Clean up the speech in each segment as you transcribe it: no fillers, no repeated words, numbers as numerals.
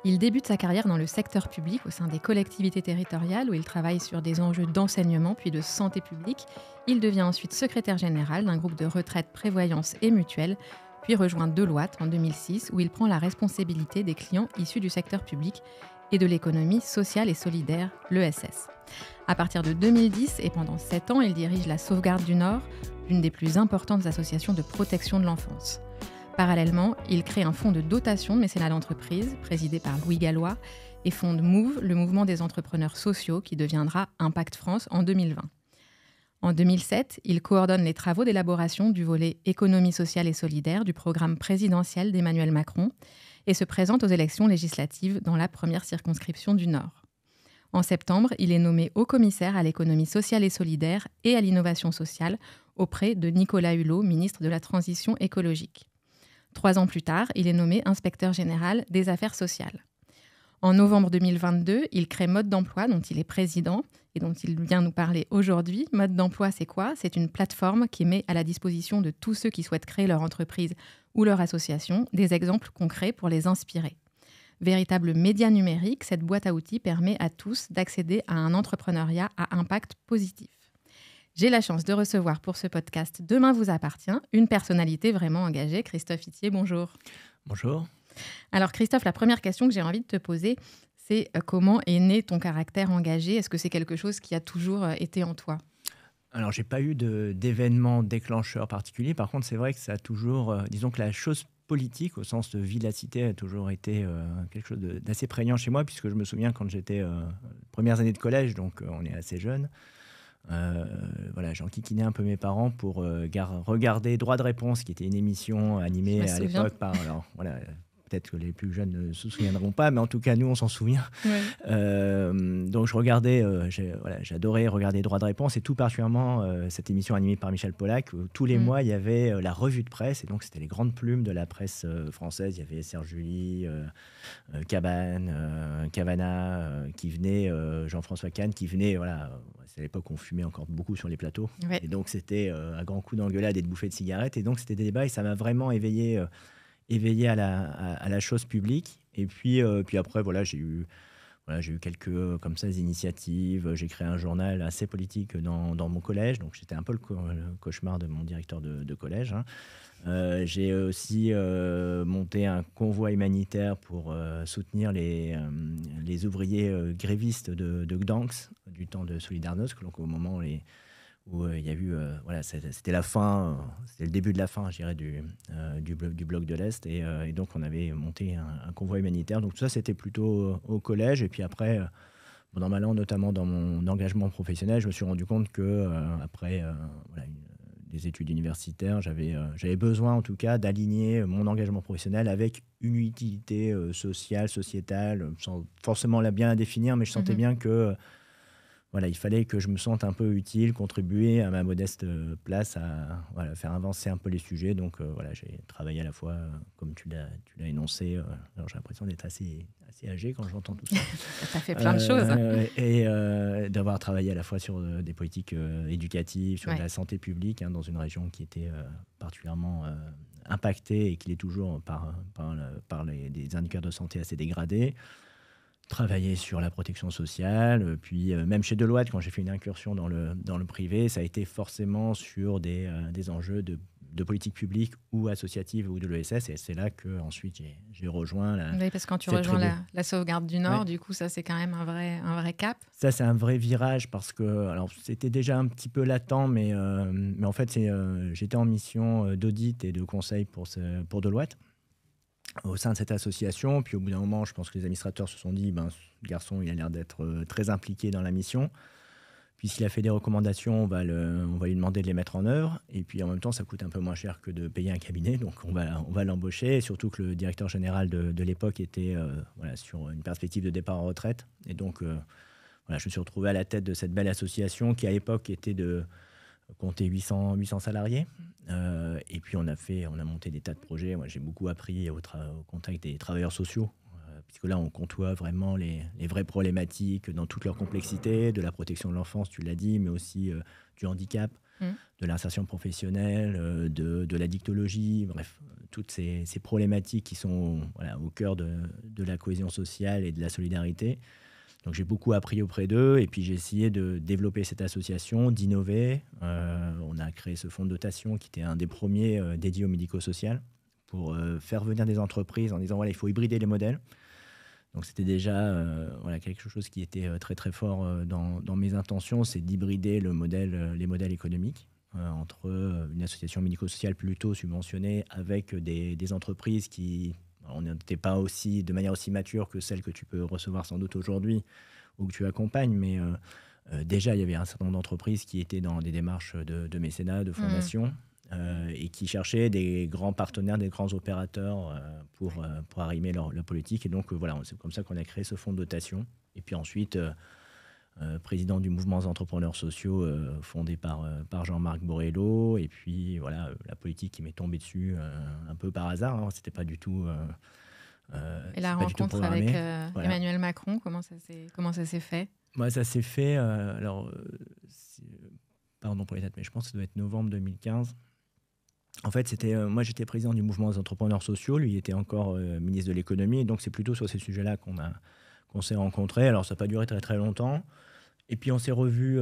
Il débute sa carrière dans le secteur public au sein des collectivités territoriales où il travaille sur des enjeux d'enseignement puis de santé publique. Il devient ensuite secrétaire général d'un groupe de retraite, prévoyance et mutuelle, puis rejoint Deloitte en 2006 où il prend la responsabilité des clients issus du secteur public et de l'économie sociale et solidaire, l'ESS. À partir de 2010 et pendant 7 ans, il dirige la Sauvegarde du Nord, l'une des plus importantes associations de protection de l'enfance. Parallèlement, il crée un fonds de dotation de mécénat d'entreprise, présidé par Louis Gallois, et fonde Move, le mouvement des entrepreneurs sociaux, qui deviendra Impact France en 2020. En 2007, il coordonne les travaux d'élaboration du volet économie sociale et solidaire du programme présidentiel d'Emmanuel Macron et se présente aux élections législatives dans la première circonscription du Nord. En septembre, il est nommé haut-commissaire à l'économie sociale et solidaire et à l'innovation sociale auprès de Nicolas Hulot, ministre de la Transition écologique. 3 ans plus tard, il est nommé inspecteur général des affaires sociales. En novembre 2022, il crée Mode d'emploi, dont il est président et dont il vient nous parler aujourd'hui. Mode d'emploi, c'est quoi ? C'est une plateforme qui met à la disposition de tous ceux qui souhaitent créer leur entreprise ou leur association des exemples concrets pour les inspirer. Véritable média numérique, cette boîte à outils permet à tous d'accéder à un entrepreneuriat à impact positif. J'ai la chance de recevoir pour ce podcast Demain vous appartient une personnalité vraiment engagée. Christophe Itier, bonjour. Bonjour. Alors Christophe, la première question que j'ai envie de te poser, c'est comment est né ton caractère engagé ? Est-ce que c'est quelque chose qui a toujours été en toi ? Alors, j'ai pas eu d'événement déclencheur particulier. Par contre, c'est vrai que ça a toujours... disons que la chose politique, au sens de vie de la cité, a toujours été quelque chose d'assez prégnant chez moi, puisque je me souviens quand j'étais premières années de collège, donc on est assez jeune. Voilà, j'enquiquinais un peu mes parents pour regarder Droit de réponse, qui était une émission animée à l'époque par... Alors, voilà, peut-être que les plus jeunes ne se souviendront pas, mais en tout cas, nous, on s'en souvient. Oui. Donc, je regardais, j'adorais regarder Droit de réponse, et tout particulièrement cette émission animée par Michel Polac, où tous les mois, il y avait la revue de presse, et donc c'était les grandes plumes de la presse française. Il y avait Serge July, Cavana, qui venait, Jean-François Kahn, qui venait, voilà... C'est à l'époque où on fumait encore beaucoup sur les plateaux. Ouais. Et donc, c'était à grands coups d'engueulade et de bouffées de cigarettes. Et donc, c'était des débats et ça m'a vraiment éveillé à la chose publique. Et puis après, voilà, j'ai eu quelques comme ça, initiatives. J'ai créé un journal assez politique dans mon collège. Donc, j'étais un peu le cauchemar de mon directeur de collège. Hein. J'ai aussi monté un convoi humanitaire pour soutenir les ouvriers grévistes de Gdansk du temps de Solidarność, donc au moment où il y a eu... voilà, c'était la fin, c'était le début de la fin, je dirais, du bloc de l'Est. Et donc, on avait monté un convoi humanitaire. Donc, tout ça, c'était plutôt au collège. Et puis après, pendant mal an, notamment dans mon engagement professionnel, je me suis rendu compte que après des études universitaires, j'avais besoin, en tout cas, d'aligner mon engagement professionnel avec une utilité sociale, sociétale, sans forcément bien la définir, mais je sentais bien que... Voilà, il fallait que je me sente un peu utile, contribuer à ma modeste place à faire avancer un peu les sujets. Donc voilà, j'ai travaillé à la fois, comme tu l'as énoncé, alors j'ai l'impression d'être assez âgé quand j'entends tout ça. Ça fait plein de choses. Et d'avoir travaillé à la fois sur des politiques éducatives, sur la santé publique, dans une région qui était particulièrement impactée et qui l'est toujours par des indicateurs de santé assez dégradés. Travailler sur la protection sociale, puis même chez Deloitte, quand j'ai fait une incursion dans le privé, ça a été forcément sur des enjeux de politique publique ou associative ou de l'ESS, et c'est là que ensuite j'ai rejoint Oui, parce que quand tu rejoins la Sauvegarde du Nord, du coup, ça c'est quand même un vrai cap. Ça, c'est un vrai virage, parce que alors, c'était déjà un petit peu latent, mais en fait, j'étais en mission d'audit et de conseil pour Deloitte, au sein de cette association. Puis au bout d'un moment, je pense que les administrateurs se sont dit ce garçon, il a l'air d'être très impliqué dans la mission. Puisqu'il a fait des recommandations, on va lui demander de les mettre en œuvre. Et puis en même temps, ça coûte un peu moins cher que de payer un cabinet. Donc on va l'embaucher. Et surtout que le directeur général de l'époque était sur une perspective de départ en retraite. Et donc je me suis retrouvé à la tête de cette belle association qui à l'époque était de compter 800 salariés. Et puis on a monté des tas de projets. Moi, j'ai beaucoup appris au contact des travailleurs sociaux, puisque là on côtoie vraiment les vraies problématiques dans toute leur complexité, de la protection de l'enfance, tu l'as dit, mais aussi du handicap, de l'insertion professionnelle, de la dictologie, bref, toutes ces problématiques qui sont au cœur de la cohésion sociale et de la solidarité. Donc j'ai beaucoup appris auprès d'eux et puis j'ai essayé de développer cette association, d'innover. On a créé ce fonds de dotation qui était un des premiers dédiés au médico-social pour faire venir des entreprises en disant il faut hybrider les modèles. Donc c'était déjà quelque chose qui était très très fort dans mes intentions, c'est d'hybrider les modèles économiques entre une association médico-sociale plutôt subventionnée avec des entreprises qui on n'était pas de manière aussi mature que celle que tu peux recevoir sans doute aujourd'hui ou que tu accompagnes, mais déjà il y avait un certain nombre d'entreprises qui étaient dans des démarches de mécénat, de fondation. Et qui cherchaient des grands partenaires, des grands opérateurs pour arrimer leur politique. Et donc, c'est comme ça qu'on a créé ce fonds de dotation. Et puis ensuite, président du mouvement des entrepreneurs sociaux fondé par Jean-Marc Borrello. Et puis, la politique qui m'est tombée dessus un peu par hasard. Hein. C'était pas du tout... et la rencontre avec Emmanuel Macron, comment ça s'est fait? Moi, ça s'est fait... pardon pour les dates, mais je pense que ça doit être novembre 2015. En fait, moi, j'étais président du mouvement des entrepreneurs sociaux. Lui, il était encore ministre de l'économie. Et donc, c'est plutôt sur ces sujets-là qu'on s'est rencontrés. Alors, ça n'a pas duré très, très longtemps. Et puis, on s'est revus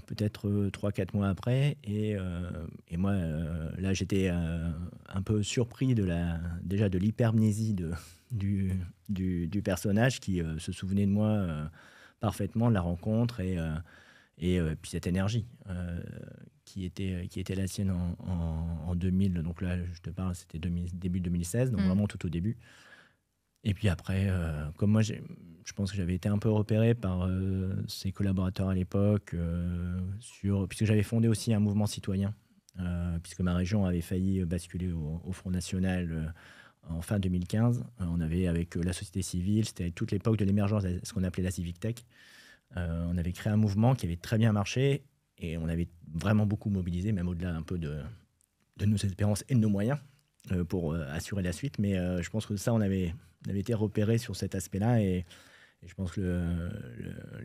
peut-être 3-4 mois après. Et moi, là, j'étais un peu surpris déjà de l'hypermnésie du personnage qui se souvenait de moi parfaitement de la rencontre et puis cette énergie qui était la sienne en 2000. Donc là, je te parle, c'était début 2016, donc vraiment tout au début. Et puis après, comme moi, je pense que j'avais été un peu repéré par ses collaborateurs à l'époque, puisque j'avais fondé aussi un mouvement citoyen, puisque ma région avait failli basculer au Front National en fin 2015. On avait, avec la société civile, c'était toute l'époque de l'émergence de ce qu'on appelait la Civic Tech. On avait créé un mouvement qui avait très bien marché et on avait vraiment beaucoup mobilisé, même au-delà un peu de nos espérances et de nos moyens pour assurer la suite. Mais je pense que ça, on avait été repérés sur cet aspect-là et je pense que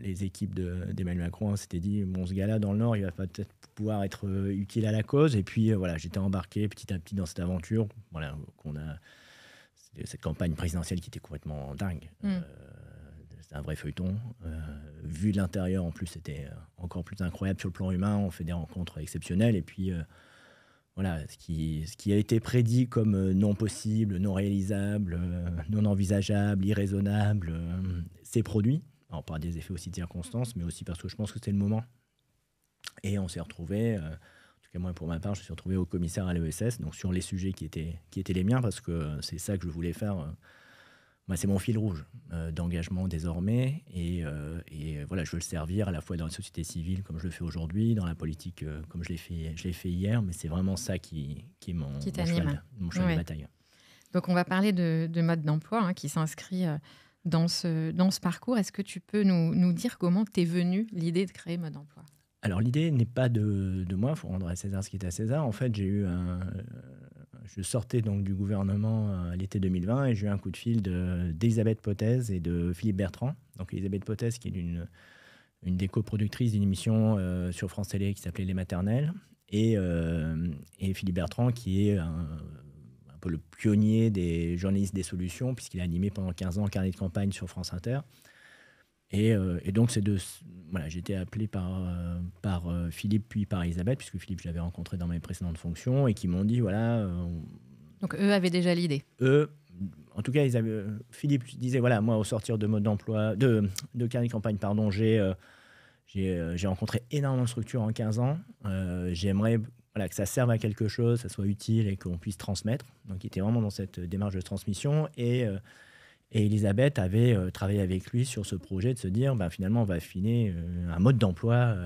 les équipes d'Emmanuel Macron s'étaient dit ce gars-là dans le Nord, il va peut-être pouvoir être utile à la cause. Et puis j'étais embarqué petit à petit dans cette aventure. C'était cette campagne présidentielle qui était complètement dingue. C'était un vrai feuilleton. Vu de l'intérieur, en plus, c'était encore plus incroyable sur le plan humain. On fait des rencontres exceptionnelles. Et puis, ce qui a été prédit comme non possible, non réalisable, non envisageable, irraisonnable, s'est produit. Alors, par des effets aussi de circonstances, mais aussi parce que je pense que c'était le moment. Et on s'est retrouvés, en tout cas moi pour ma part, je me suis retrouvé au commissaire à l'ESS, donc sur les sujets qui étaient les miens, parce que c'est ça que je voulais faire. C'est mon fil rouge d'engagement désormais et je veux le servir à la fois dans la société civile comme je le fais aujourd'hui, dans la politique comme je l'ai fait hier, mais c'est vraiment ça qui est mon cheval de bataille. Donc on va parler de mode d'emploi qui s'inscrit dans ce parcours. Est-ce que tu peux nous dire comment t'es venue l'idée de créer Mode Emploi? Alors l'idée n'est pas de moi, il faut rendre à César ce qui est à César. En fait, je sortais donc du gouvernement à l'été 2020 et j'ai eu un coup de fil d'Elisabeth Pothès et de Philippe Bertrand. Donc Elisabeth Pothès qui est une des coproductrices d'une émission sur France Télé qui s'appelait Les Maternelles et Philippe Bertrand qui est un peu le pionnier des journalistes des solutions puisqu'il a animé pendant 15 ans un carnet de campagne sur France Inter. Et donc, j'ai été appelé par Philippe puis par Elisabeth, puisque Philippe, je l'avais rencontré dans mes précédentes fonctions, et qui m'ont dit, Donc, eux avaient déjà l'idée. En tout cas, Philippe disait, moi, au sortir de Mode d'emploi, de carnet de campagne, pardon, j'ai rencontré énormément de structures en 15 ans. J'aimerais que ça serve à quelque chose, ça soit utile et qu'on puisse transmettre. Donc, il était vraiment dans cette démarche de transmission. Et Elisabeth avait travaillé avec lui sur ce projet de se dire, finalement, on va affiner un mode d'emploi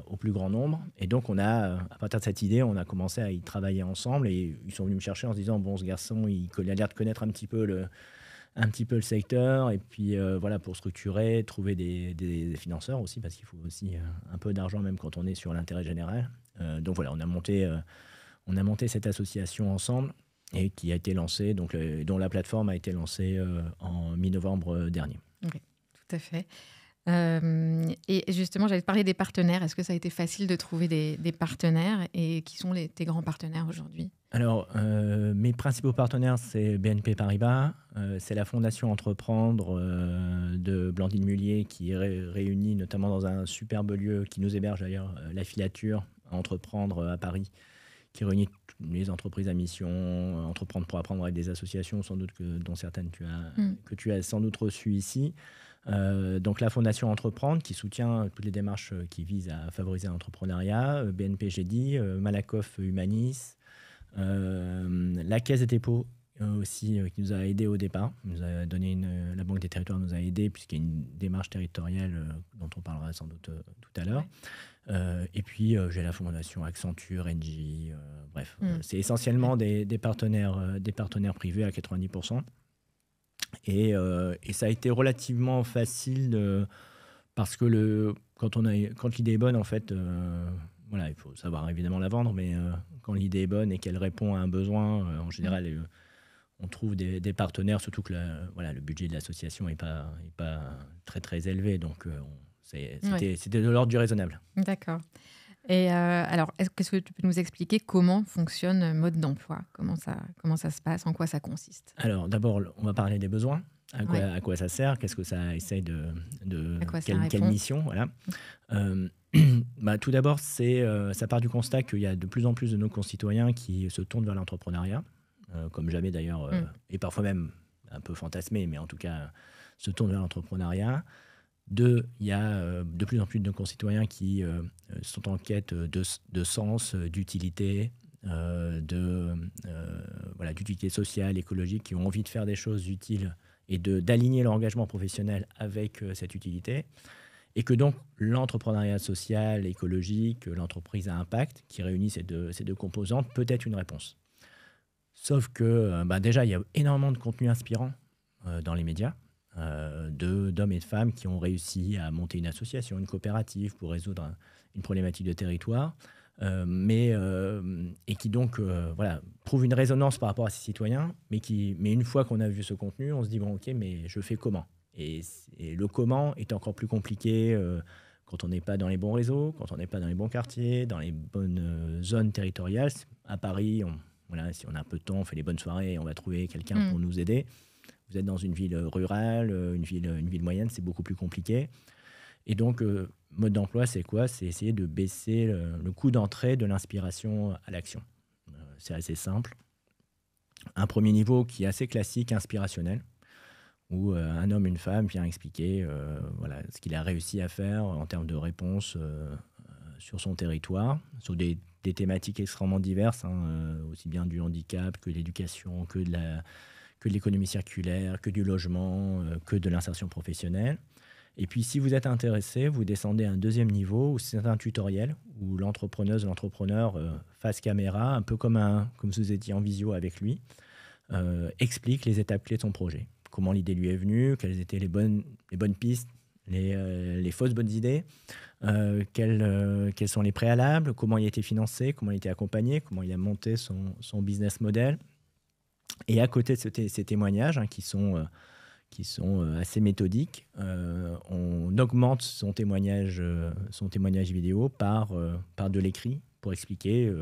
au plus grand nombre. Et donc, à partir de cette idée, on a commencé à y travailler ensemble. Et ils sont venus me chercher en se disant, ce garçon, il a l'air de connaître un petit peu le secteur. Et puis, pour structurer, trouver des financeurs aussi, parce qu'il faut aussi un peu d'argent, même quand on est sur l'intérêt général. Donc, on a monté cette association ensemble. Et qui a été lancée, dont la plateforme a été lancée en mi-novembre dernier. Oui, tout à fait. Et justement, j'allais te parler des partenaires. Est-ce que ça a été facile de trouver des partenaires et qui sont tes grands partenaires aujourd'hui? Alors, mes principaux partenaires, c'est BNP Paribas, c'est la Fondation Entreprendre de Blandine Mullier qui réunit notamment dans un superbe lieu qui nous héberge d'ailleurs, la Filature à Entreprendre à Paris, qui réunit les entreprises à mission, Entreprendre pour apprendre avec des associations, sans doute dont certaines que tu as sans doute reçues ici. Donc la Fondation Entreprendre qui soutient toutes les démarches qui visent à favoriser l'entrepreneuriat, BNP, j'ai dit, Malakoff Humanis, la Caisse des dépôts aussi qui nous a aidés au départ, nous a donné la Banque des territoires nous a aidés puisqu'il y a une démarche territoriale dont on parlera sans doute tout à l'heure. Et puis j'ai la Fondation Accenture, Engie, bref, c'est essentiellement des partenaires privés à 90%. Et ça a été relativement facile parce que quand l'idée est bonne, en fait, voilà, il faut savoir évidemment la vendre, mais quand l'idée est bonne et qu'elle répond à un besoin, en général, on trouve des partenaires, surtout que le budget de l'association n'est pas très très élevé, donc c'était de l'ordre du raisonnable. D'accord. Et alors, est-ce que tu peux nous expliquer comment fonctionne Mode d'emploi? Comment ça se passe? En quoi ça consiste? Alors, d'abord, on va parler des besoins. À quoi ça sert? Qu'est-ce que ça essaye quelle mission? Voilà. Tout d'abord, ça part du constat qu'il y a de plus en plus de nos concitoyens qui se tournent vers l'entrepreneuriat, comme jamais d'ailleurs, et parfois même un peu fantasmé, mais en tout cas, se tournent vers l'entrepreneuriat. Deux, il y a de plus en plus de nos concitoyens qui sont en quête de sens, d'utilité, d'utilité sociale, écologique, qui ont envie de faire des choses utiles et d'aligner leur engagement professionnel avec cette utilité. Et que donc l'entrepreneuriat social, écologique, l'entreprise à impact, qui réunit ces deux composantes, peut être une réponse. Sauf que déjà, il y a énormément de contenu inspirant dans les médias, d'hommes et de femmes qui ont réussi à monter une association, une coopérative pour résoudre une problématique de territoire, et qui donc trouvent une résonance par rapport à ces citoyens, mais une fois qu'on a vu ce contenu, on se dit bon ok, mais je fais comment? Et le comment est encore plus compliqué quand on n'est pas dans les bons réseaux, quand on n'est pas dans les bons quartiers, dans les bonnes zones territoriales. À Paris, si on a un peu de temps, on fait les bonnes soirées et on va trouver quelqu'un pour nous aider. Vous êtes dans une ville rurale, une ville moyenne, c'est beaucoup plus compliqué. Et donc, mode d'emploi, c'est quoi? C'est essayer de baisser le coût d'entrée de l'inspiration à l'action. C'est assez simple. Un premier niveau qui est assez classique, inspirationnel, où un homme, une femme vient expliquer ce qu'il a réussi à faire en termes de réponses sur son territoire, sur des thématiques extrêmement diverses, aussi bien du handicap que de l'éducation, que de l'économie circulaire, que du logement, que de l'insertion professionnelle. Et puis, si vous êtes intéressé, vous descendez à un deuxième niveau où c'est un tutoriel où l'entrepreneur face caméra, un peu comme je vous ai dit en visio avec lui, explique les étapes clés de son projet. Comment l'idée lui est venue, quelles étaient les bonnes pistes, les fausses bonnes idées, quels sont les préalables, comment il a été financé, comment il a été accompagné, comment il a monté son business model. Et à côté de ces témoignages qui sont assez méthodiques, on augmente son témoignage vidéo par de l'écrit pour expliquer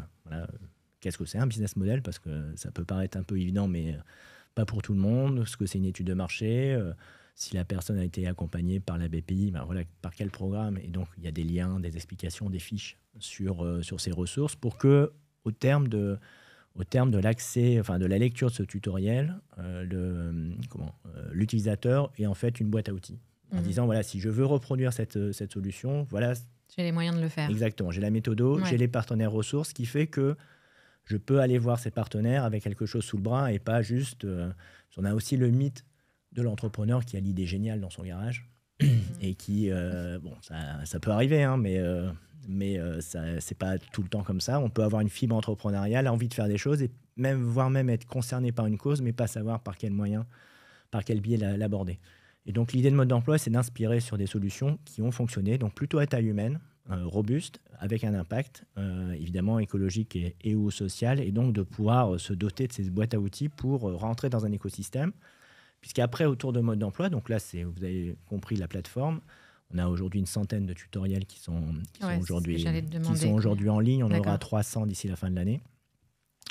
qu'est-ce que c'est un business model, parce que ça peut paraître un peu évident, mais pas pour tout le monde, ce que c'est une étude de marché, si la personne a été accompagnée par la BPI, par quel programme. Et donc, il y a des liens, des explications, des fiches sur ces ressources pour que, au terme de l'accès, de la lecture de ce tutoriel, l'utilisateur ait en fait une boîte à outils. En disant, voilà, si je veux reproduire cette solution, voilà. J'ai les moyens de le faire. Exactement. J'ai la méthodo, j'ai les partenaires ressources, ce qui fait que je peux aller voir ces partenaires avec quelque chose sous le bras et pas juste... on a aussi le mythe de l'entrepreneur qui a l'idée géniale dans son garage et qui... ça peut arriver, mais c'est pas tout le temps comme ça. On peut avoir une fibre entrepreneuriale, envie de faire des choses et voire même être concerné par une cause, mais pas savoir par quel moyen, par quel biais l'aborder. Et donc l'idée de mode d'emploi, c'est d'inspirer sur des solutions qui ont fonctionné, donc plutôt à taille humaine, robuste, avec un impact évidemment écologique et ou social, et donc de pouvoir se doter de ces boîtes à outils pour rentrer dans un écosystème. Puisqu'après, autour de mode d'emploi, donc là, vous avez compris la plateforme, On a aujourd'hui une centaine de tutoriels qui sont aujourd'hui en ligne. On aura 300 d'ici la fin de l'année,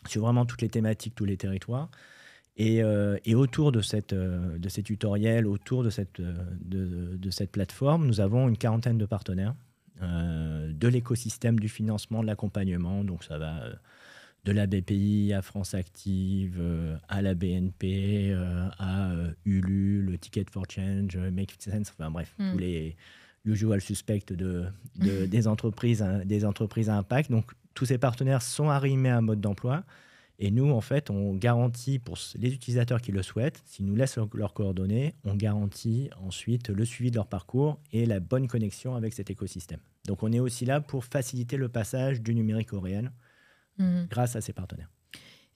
sur vraiment toutes les thématiques, tous les territoires. Et autour de ces tutoriels, autour de cette plateforme, nous avons une quarantaine de partenaires de l'écosystème du financement, de l'accompagnement. Donc ça va de la BPI à France Active, à la BNP, à Ulu, le Ticket for Change, Make Sense, enfin bref, tous les usual suspects des entreprises à impact. Donc tous ces partenaires sont arrimés à un mode d'emploi. Et nous, en fait, on garantit pour les utilisateurs qui le souhaitent, s'ils nous laissent leurs coordonnées, on garantit ensuite le suivi de leur parcours et la bonne connexion avec cet écosystème. Donc, on est aussi là pour faciliter le passage du numérique au réel grâce à ces partenaires.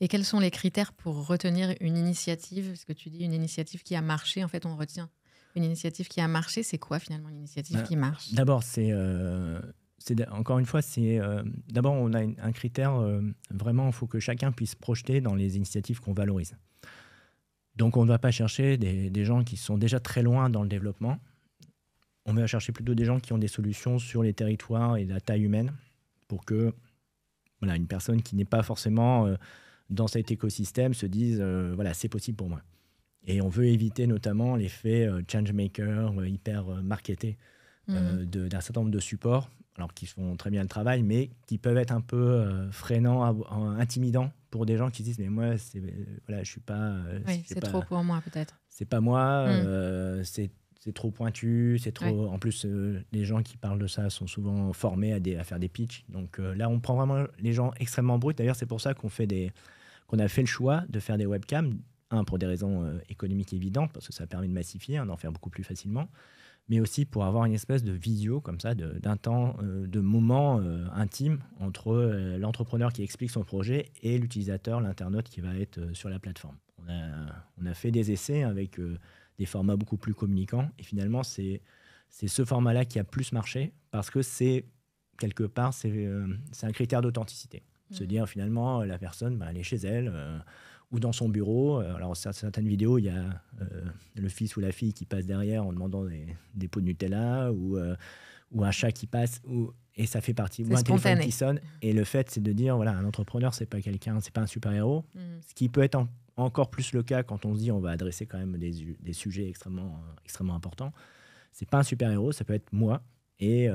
Et quels sont les critères pour retenir une initiative? Parce que tu dis une initiative qui a marché, en fait, on retient une initiative qui a marché. C'est quoi, finalement, l'initiative qui marche? D'abord, encore une fois, d'abord, on a un critère, vraiment, il faut que chacun puisse projeter dans les initiatives qu'on valorise. Donc, on ne va pas chercher des gens qui sont déjà très loin dans le développement. On va chercher plutôt des gens qui ont des solutions sur les territoires et la taille humaine pour que une personne qui n'est pas forcément dans cet écosystème se dise c'est possible pour moi. Et on veut éviter notamment l'effet changemaker, hyper marketé d'un certain nombre de supports, alors qu'ils font très bien le travail, mais qui peuvent être un peu freinants, intimidants pour des gens qui disent mais moi je suis pas. C'est trop pour moi peut-être. C'est pas moi, c'est trop pointu, c'est trop. Ouais. En plus, les gens qui parlent de ça sont souvent formés à faire des pitchs. Donc là, on prend vraiment les gens extrêmement bruts. D'ailleurs, c'est pour ça qu'on a fait le choix de faire des webcams. Pour des raisons économiques évidentes, parce que ça permet de massifier, d'en faire beaucoup plus facilement, mais aussi pour avoir une espèce de visio comme ça, d'un temps, de moment intime entre l'entrepreneur qui explique son projet et l'utilisateur, l'internaute qui va être sur la plateforme. On a fait des essais avec des formats beaucoup plus communicants, et finalement, c'est ce format-là qui a plus marché, parce que quelque part, c'est un critère d'authenticité. Se dire, finalement, la personne, elle est chez elle, ou dans son bureau. Alors, certaines vidéos, il y a le fils ou la fille qui passe derrière en demandant des pots de Nutella, ou un chat qui passe, et ça fait partie, ou un téléphone qui sonne. Et le fait, c'est de dire, un entrepreneur, c'est pas un super-héros. Ce qui peut être encore plus le cas quand on se dit on va adresser quand même des sujets extrêmement importants. C'est pas un super-héros, ça peut être moi. Et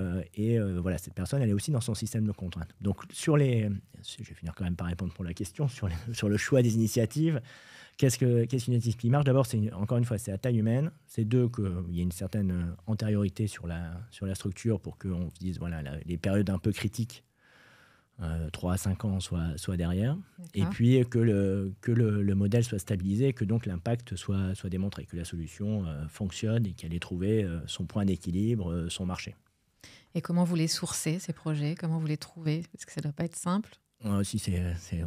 cette personne, elle est aussi dans son système de contraintes. Donc, je vais finir quand même par répondre pour la question, sur le choix des initiatives. Qu'est-ce qu'une initiative qui marche? D'abord, encore une fois, c'est à taille humaine. C'est qu'il y ait une certaine antériorité sur la structure pour qu'on se dise, les périodes un peu critiques, 3 à 5 ans, soit derrière. D'accord. Et puis, que le modèle soit stabilisé, que donc l'impact soit démontré, que la solution fonctionne et qu'elle ait trouvé son point d'équilibre, son marché. Et comment vous les sourcez, ces projets? Comment vous les trouvez? Parce que ça ne doit pas être simple. Si,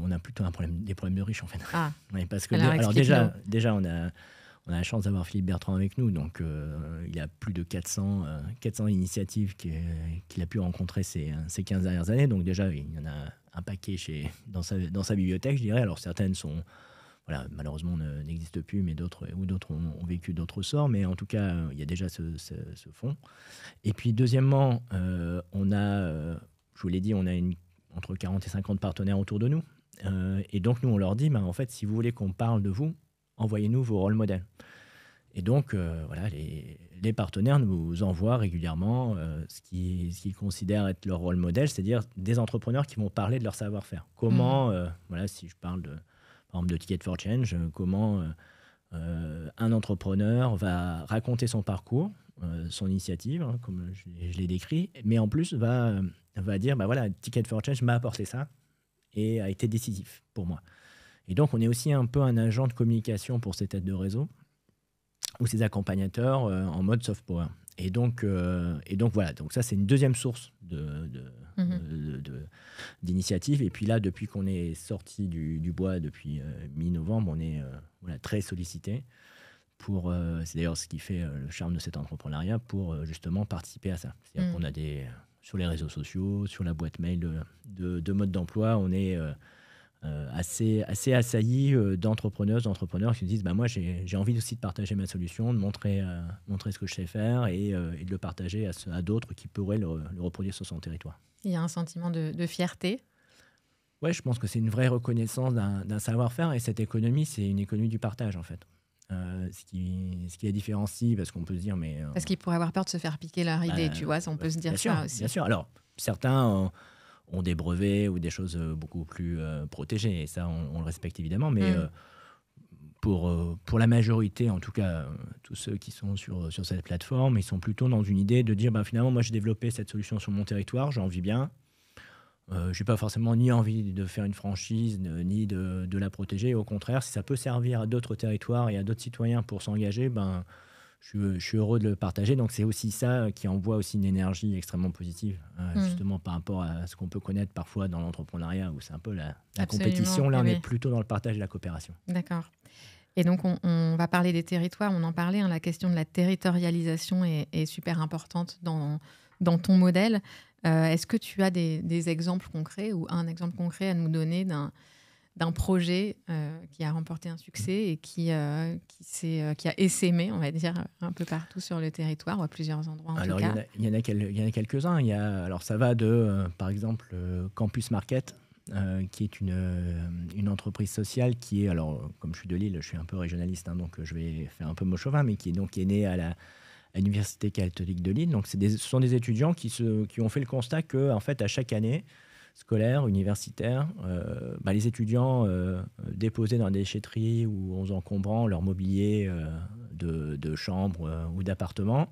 on a plutôt des problèmes de riches, en fait. Ah. Oui, parce que alors déjà, on a la chance d'avoir Philippe Bertrand avec nous. Donc, il y a plus de 400 initiatives qu'il a pu rencontrer ces 15 dernières années. Donc, déjà, il y en a un paquet dans sa bibliothèque, je dirais. Alors, certaines sont... malheureusement, n'existent plus, mais d'autres ont vécu d'autres sorts. Mais en tout cas, il y a déjà ce fond. Et puis, deuxièmement, je vous l'ai dit, on a entre 40 et 50 partenaires autour de nous. Et donc, nous, on leur dit, en fait, si vous voulez qu'on parle de vous, envoyez-nous vos rôles modèles. Et donc, les partenaires nous envoient régulièrement ce qu'ils considèrent être leur rôle modèle, c'est-à-dire des entrepreneurs qui vont parler de leur savoir-faire. Comment, si je parle par exemple de Ticket for Change, comment un entrepreneur va raconter son parcours, son initiative, comme je l'ai décrit, mais en plus va dire, Ticket for Change m'a apporté ça et a été décisif pour moi. Et donc, on est aussi un peu un agent de communication pour ces têtes de réseau ou ces accompagnateurs en mode soft power. Et donc voilà. Donc ça, c'est une deuxième source d'initiatives. Et puis là, depuis qu'on est sorti du bois depuis mi-novembre, on est très sollicité pour. C'est d'ailleurs ce qui fait le charme de cet entrepreneuriat, pour justement participer à ça. C'est-à-dire qu'on a sur les réseaux sociaux, sur la boîte mail de mode d'emploi, on est assez assailli d'entrepreneurs qui se disent moi j'ai envie aussi de partager ma solution, de montrer ce que je sais faire et de le partager à d'autres qui pourraient le reproduire sur son territoire. Il y a un sentiment de fierté. Ouais, je pense que c'est une vraie reconnaissance d'un savoir-faire, et cette économie, c'est une économie du partage en fait. Ce qui la différencie, parce qu'on peut se dire parce qu'ils pourraient avoir peur de se faire piquer leur idée, tu vois, on peut se dire ça aussi. Bien sûr. Alors, certains ont des brevets ou des choses beaucoup plus protégées, et ça, on le respecte évidemment, mais pour la majorité, en tout cas, tous ceux qui sont sur cette plateforme, ils sont plutôt dans une idée de dire, finalement, moi, j'ai développé cette solution sur mon territoire, j'en vis bien. Je n'ai pas forcément ni envie de faire une franchise, ni de la protéger. Au contraire, si ça peut servir à d'autres territoires et à d'autres citoyens pour s'engager, je suis heureux de le partager. Donc, c'est aussi ça qui envoie aussi une énergie extrêmement positive, justement par rapport à ce qu'on peut connaître parfois dans l'entrepreneuriat, où c'est un peu la compétition. Là, on est plutôt dans le partage et la coopération. D'accord. Et donc, on va parler des territoires. On en parlait, la question de la territorialisation est super importante dans ton modèle. Est-ce que tu as des exemples concrets ou un exemple concret à nous donner d'un projet qui a remporté un succès et qui a essaimé, on va dire, un peu partout sur le territoire ou à plusieurs endroits en tout cas? Il y en a quelques-uns. Alors ça va de, par exemple, Campus Market, qui est une entreprise sociale qui est, alors comme je suis de Lille, je suis un peu régionaliste, donc je vais faire un peu mot chauvin, mais qui est née à l'Université catholique de Lille. Donc, ce sont des étudiants qui ont fait le constat que, en fait, à chaque année scolaire, universitaire, les étudiants déposaient dans des déchetteries ou en encombrant leur mobilier de chambre ou d'appartement,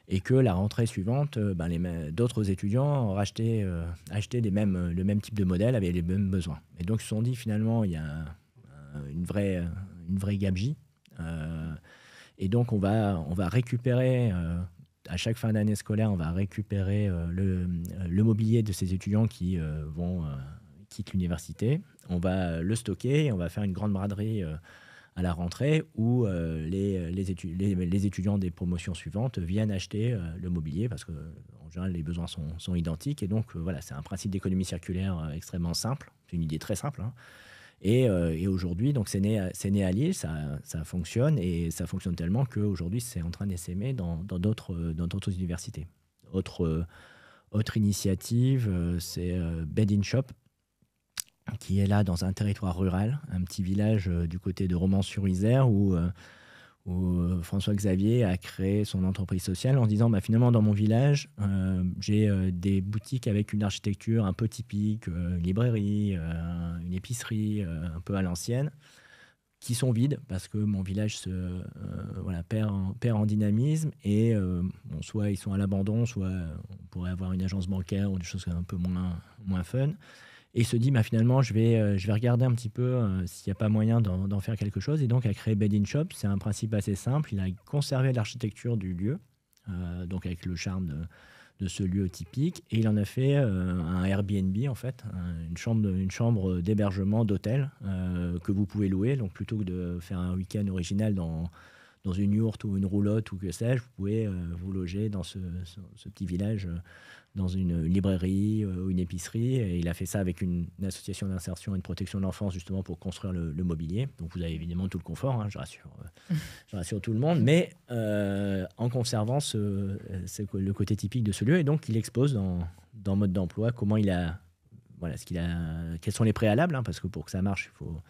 et que la rentrée suivante, d'autres étudiants achetaient le même type de modèle avec les mêmes besoins. Et donc, ils se sont dit, finalement, il y a une vraie gabegie. Et donc, on va récupérer, à chaque fin d'année scolaire, on va récupérer le mobilier de ces étudiants qui quittent l'université. On va le stocker et on va faire une grande braderie à la rentrée où les étudiants des promotions suivantes viennent acheter le mobilier parce qu'en général, les besoins sont identiques. Et donc, voilà, c'est un principe d'économie circulaire extrêmement simple. C'est une idée très simple, Et aujourd'hui, donc c'est né à Lille, ça fonctionne, et ça fonctionne tellement qu'aujourd'hui, c'est en train d'essaimer dans d'autres universités. Autre initiative, c'est Bed in Shop, qui est là dans un territoire rural, un petit village du côté de Romans-sur-Isère, où François Xavier a créé son entreprise sociale en se disant finalement dans mon village j'ai des boutiques avec une architecture un peu typique, une librairie, une épicerie un peu à l'ancienne, qui sont vides parce que mon village perd en dynamisme, et soit ils sont à l'abandon, soit on pourrait avoir une agence bancaire ou des choses un peu moins fun. Et il se dit, finalement, je vais regarder un petit peu s'il n'y a pas moyen d'en faire quelque chose. Et donc, a créé Bed in Shop. C'est un principe assez simple. Il a conservé l'architecture du lieu, donc avec le charme de ce lieu typique. Et il en a fait un Airbnb, en fait, une chambre d'hébergement d'hôtel que vous pouvez louer. Donc, plutôt que de faire un week-end original dans une yourte ou une roulotte ou que sais-je, vous pouvez vous loger dans ce petit village, dans une librairie ou une épicerie. Et il a fait ça avec une association d'insertion et de protection de l'enfance, justement pour construire le mobilier. Donc vous avez évidemment tout le confort, je rassure tout le monde, mais en conservant le côté typique de ce lieu. Et donc il expose dans Mode d'emploi comment quels sont les préalables, parce que pour que ça marche, il faut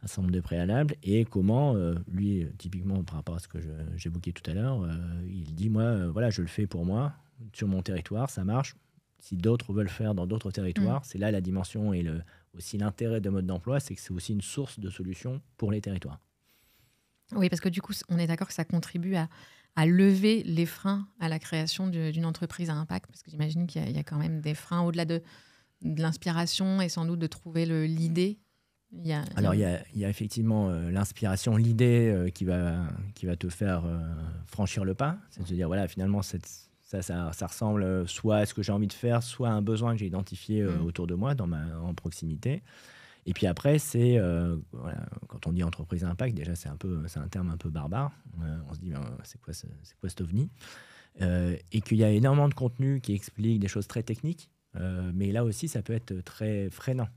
un certain nombre de préalables, et comment, lui, typiquement par rapport à ce que j'évoquais tout à l'heure, il dit, moi, je le fais pour moi, sur mon territoire, ça marche. Si d'autres veulent faire dans d'autres territoires, c'est là la dimension et aussi l'intérêt de Mode d'emploi, c'est que c'est aussi une source de solutions pour les territoires. Oui, parce que du coup, on est d'accord que ça contribue à lever les freins à la création d'une entreprise à impact, parce que j'imagine qu'il y a quand même des freins au-delà de l'inspiration et sans doute de trouver l'idée. Alors, il y a effectivement l'inspiration, l'idée qui va te faire franchir le pas. C'est de se dire, finalement, ça ressemble soit à ce que j'ai envie de faire, soit à un besoin que j'ai identifié autour de moi, en proximité. Et puis après, c'est quand on dit entreprise à impact, déjà c'est un terme un peu barbare. On se dit, c'est quoi cet ovni, et qu'il y a énormément de contenu qui explique des choses très techniques, mais là aussi ça peut être très freinant.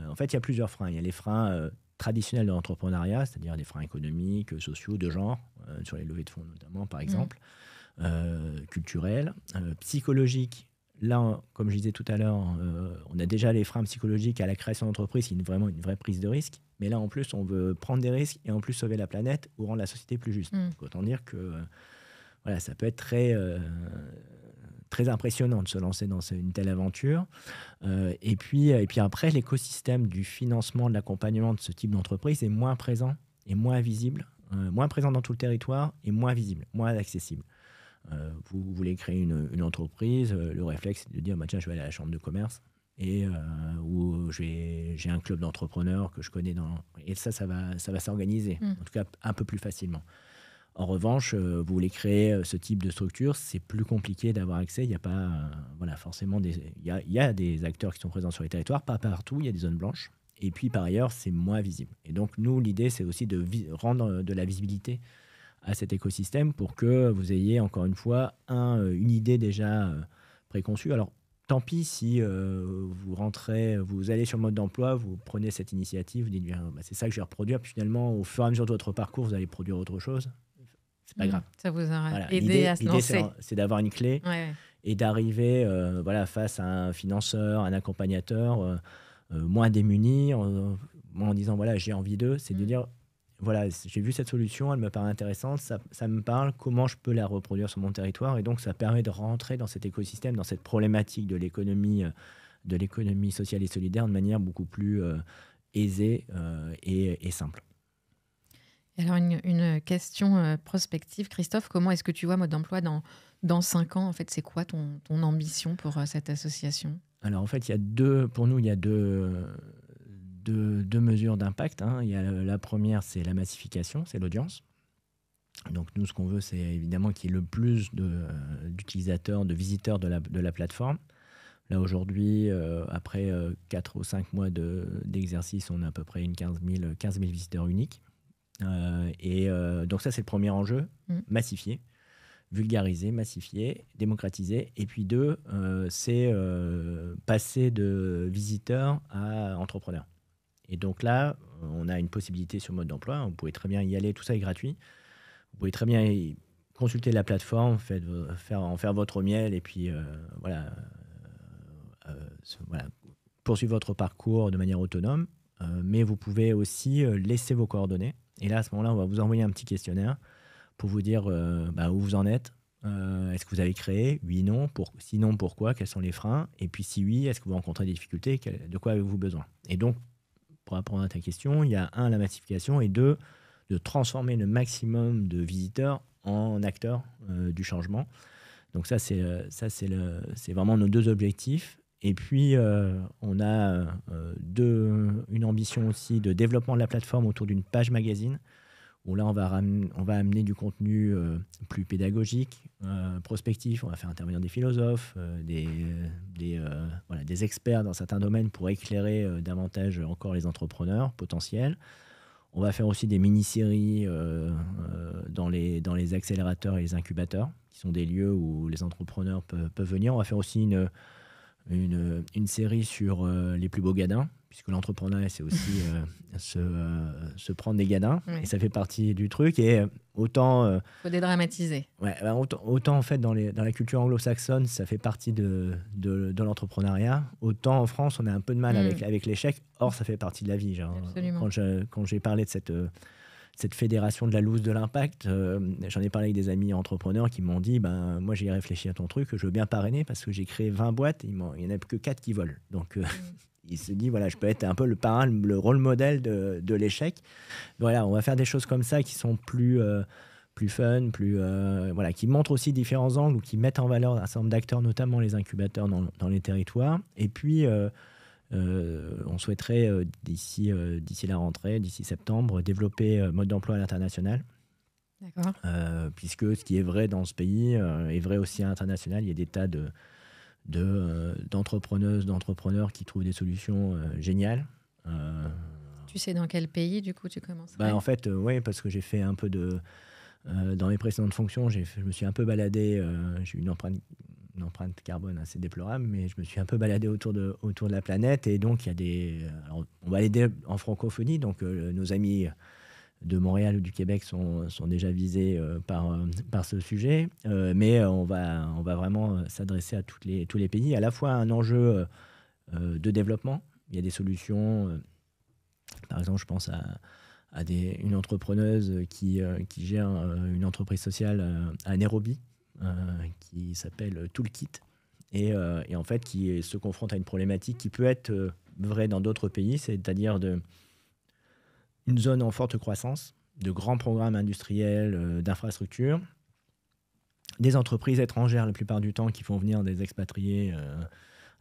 En fait, il y a plusieurs freins. Il y a les freins traditionnels de l'entrepreneuriat, c'est-à-dire des freins économiques, sociaux, de genre, sur les levées de fonds notamment, par exemple, culturels, psychologiques. Là, comme je disais tout à l'heure, on a déjà les freins psychologiques à la création d'entreprise, qui est vraiment une vraie prise de risque. Mais là, en plus, on veut prendre des risques et en plus sauver la planète ou rendre la société plus juste. Donc, autant dire que voilà, ça peut être très impressionnant de se lancer dans une telle aventure. Et puis après, l'écosystème du financement, de l'accompagnement de ce type d'entreprise est moins présent et moins visible, moins présent dans tout le territoire et moins visible, moins accessible. Vous voulez créer une entreprise, le réflexe c'est de dire tiens, je vais aller à la chambre de commerce ou j'ai un club d'entrepreneurs que je connais et ça va s'organiser, en tout cas un peu plus facilement. En revanche, vous voulez créer ce type de structure, c'est plus compliqué d'avoir accès. Il n'y a pas forcément il y a des acteurs qui sont présents sur les territoires, pas partout, il y a des zones blanches. Et puis par ailleurs, c'est moins visible. Et donc nous, l'idée, c'est aussi de rendre de la visibilité à cet écosystème pour que vous ayez encore une fois une idée déjà préconçue. Alors tant pis si vous allez sur le mode d'emploi, vous prenez cette initiative, vous dites c'est ça que je vais reproduire. Puis finalement, au fur et à mesure de votre parcours, vous allez produire autre chose. C'est pas grave. Ça vous a aidé à se lancer. L'idée, c'est d'avoir une clé et d'arriver face à un financeur, un accompagnateur moins démuni, en disant j'ai envie d'eux. C'est de dire j'ai vu cette solution, elle me paraît intéressante, ça me parle, comment je peux la reproduire sur mon territoire. Et donc, ça permet de rentrer dans cet écosystème, dans cette problématique de l'économie sociale et solidaire de manière beaucoup plus aisée et simple. Alors, une question prospective. Christophe, comment est-ce que tu vois Mode d'Emploi dans 5 ans? En fait, c'est quoi ton ambition pour cette association? Alors, en fait, pour nous, il y a deux mesures d'impact. Il y a la première, c'est la massification, c'est l'audience. Donc, nous, ce qu'on veut, c'est évidemment qu'il y ait le plus d'utilisateurs, de visiteurs de la plateforme. Là, aujourd'hui, après 4 ou 5 mois d'exercice, on a à peu près 15 000 visiteurs uniques. Donc ça, c'est le premier enjeu, massifier, vulgariser, massifier, démocratiser. Et puis 2, c'est passer de visiteurs à entrepreneurs. Et donc là, on a une possibilité sur Mode d'Emploi. Vous pouvez très bien y aller, tout ça est gratuit. Vous pouvez très bien consulter la plateforme, en faire votre miel et puis poursuivre votre parcours de manière autonome. Mais vous pouvez aussi laisser vos coordonnées. Et là, à ce moment-là, on va vous envoyer un petit questionnaire pour vous dire où vous en êtes. Est-ce que vous avez créé? Oui, non. Sinon, pourquoi? Quels sont les freins? Et puis, si oui, est-ce que vous rencontrez des difficultés? De quoi avez-vous besoin? Et donc, pour répondre à ta question, il y a 1, la massification, et 2, de transformer le maximum de visiteurs en acteurs du changement. Donc ça, c'est vraiment nos 2 objectifs. Et puis, on a une ambition aussi de développement de la plateforme autour d'une page magazine, où là, on va amener du contenu plus pédagogique, prospectif. On va faire intervenir des philosophes, des experts dans certains domaines pour éclairer davantage encore les entrepreneurs potentiels. On va faire aussi des mini-séries dans les accélérateurs et les incubateurs, qui sont des lieux où les entrepreneurs peuvent venir. On va faire aussi une série sur les plus beaux gadins, puisque l'entrepreneuriat, c'est aussi se prendre des gadins. Oui. Et ça fait partie du truc. Et autant... faut dédramatiser. Autant en fait, dans la culture anglo-saxonne, ça fait partie de l'entrepreneuriat. Autant en France, on a un peu de mal avec l'échec. Or, ça fait partie de la vie. Absolument. Quand j'ai parlé de cette fédération de la loose de l'impact, j'en ai parlé avec des amis entrepreneurs qui m'ont dit moi j'ai réfléchi à ton truc, je veux bien parrainer parce que j'ai créé 20 boîtes, il n'y en a que 4 qui volent. Donc il se dit je peux être un peu le parrain, le rôle modèle de l'échec. Voilà, on va faire des choses comme ça qui sont plus fun, qui montrent aussi différents angles ou qui mettent en valeur un certain nombre d'acteurs, notamment les incubateurs dans les territoires. Et puis on souhaiterait, d'ici la rentrée, d'ici septembre, développer Mode d'Emploi à l'international. D'accord. Puisque ce qui est vrai dans ce pays est vrai aussi à l'international. Il y a des tas d'entrepreneuses, d'entrepreneurs qui trouvent des solutions géniales. Tu sais dans quel pays, du coup, tu commencerais? En fait, oui, parce que j'ai fait un peu dans mes précédentes fonctions, je me suis un peu baladé. J'ai eu une empreinte une empreinte carbone assez déplorable, mais je me suis un peu baladé autour de la planète. Et donc, il y a des... Alors, on va aider en francophonie. Donc, nos amis de Montréal ou du Québec sont déjà visés par ce sujet. Mais on va vraiment s'adresser à tous les pays. À la fois un enjeu de développement. Il y a des solutions. Par exemple, je pense à une entrepreneuse qui gère une entreprise sociale à Nairobi, qui s'appelle Toolkit, et en fait qui se confronte à une problématique qui peut être vraie dans d'autres pays, c'est-à-dire une zone en forte croissance, de grands programmes industriels, d'infrastructures, des entreprises étrangères la plupart du temps qui font venir des expatriés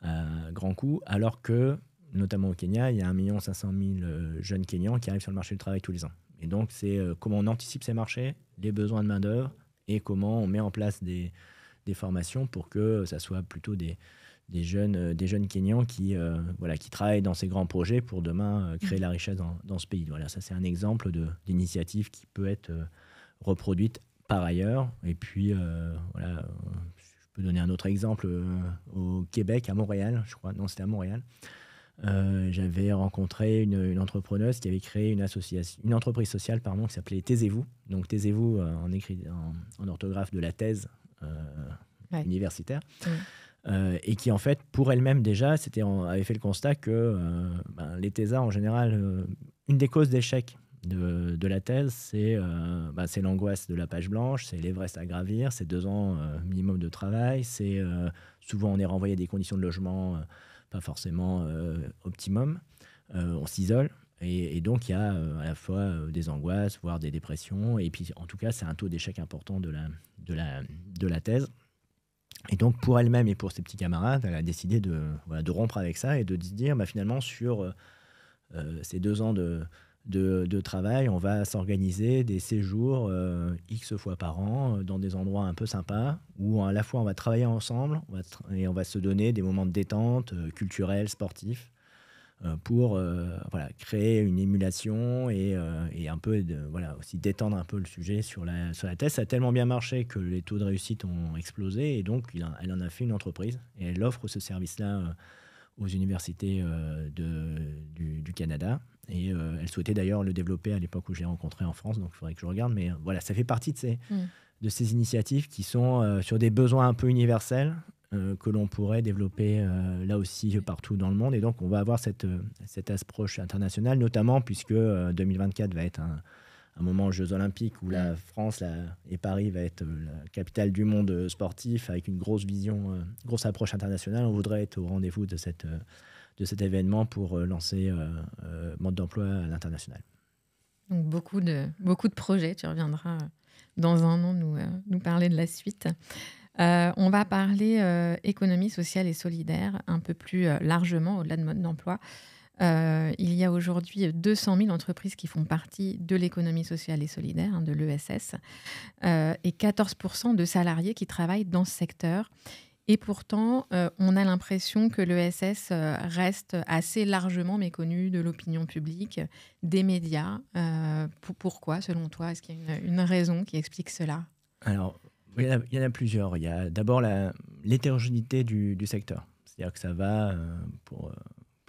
à grands coûts, alors que, notamment au Kenya, il y a 1 500 000 jeunes Kenyans qui arrivent sur le marché du travail tous les ans. Et donc, c'est comment on anticipe ces marchés, les besoins de main-d'œuvre, et comment on met en place des formations pour que ça soit plutôt des jeunes Kenyans qui travaillent dans ces grands projets pour demain créer la richesse dans ce pays. Voilà, ça, c'est un exemple d'initiative qui peut être reproduite par ailleurs. Et puis, je peux donner un autre exemple au Québec, à Montréal, je crois. Non, c'était à Montréal. J'avais rencontré une entrepreneuse qui avait créé une entreprise sociale qui s'appelait Taisez-vous. Donc Taisez-vous en orthographe de la thèse universitaire. Et qui en fait, pour elle-même déjà, avait fait le constat que les thésards en général, une des causes d'échec de la thèse, c'est l'angoisse de la page blanche, c'est l'Everest à gravir, c'est 2 ans minimum de travail, c'est souvent on est renvoyé à des conditions de logement pas forcément optimum, on s'isole, et donc il y a à la fois des angoisses, voire des dépressions, et puis en tout cas c'est un taux d'échec important de la thèse. Et donc pour elle-même et pour ses petits camarades, elle a décidé de rompre avec ça et de se dire finalement sur ces 2 ans de travail, on va s'organiser des séjours X fois par an dans des endroits un peu sympas où à la fois on va travailler ensemble et on va se donner des moments de détente culturels, sportifs pour créer une émulation et un peu aussi détendre un peu le sujet sur la thèse. Ça a tellement bien marché que les taux de réussite ont explosé et donc elle en a fait une entreprise et elle offre ce service-là aux universités du Canada. Et elle souhaitait d'ailleurs le développer à l'époque où j'ai rencontré en France, donc il faudrait que je regarde. Mais voilà, ça fait partie de ces initiatives qui sont sur des besoins un peu universels que l'on pourrait développer là aussi partout dans le monde. Et donc, on va avoir cette approche internationale, notamment puisque 2024 va être un moment aux Jeux Olympiques où la France et Paris va être la capitale du monde sportif avec une grosse vision, grosse approche internationale. On voudrait être au rendez-vous de cet événement pour lancer Mode d'emploi à l'international. Donc beaucoup de projets. Tu reviendras dans un an nous parler de la suite. On va parler économie sociale et solidaire un peu plus largement au-delà de Mode d'emploi. Il y a aujourd'hui 200 000 entreprises qui font partie de l'économie sociale et solidaire, de l'ESS, et 14% de salariés qui travaillent dans ce secteur. Et pourtant, on a l'impression que l'ESS reste assez largement méconnu de l'opinion publique, des médias. Pourquoi, selon toi? Est-ce qu'il y a une raison qui explique cela? Alors, il y en a plusieurs. Il y a d'abord l'hétérogénéité du secteur. C'est-à-dire que ça va, pour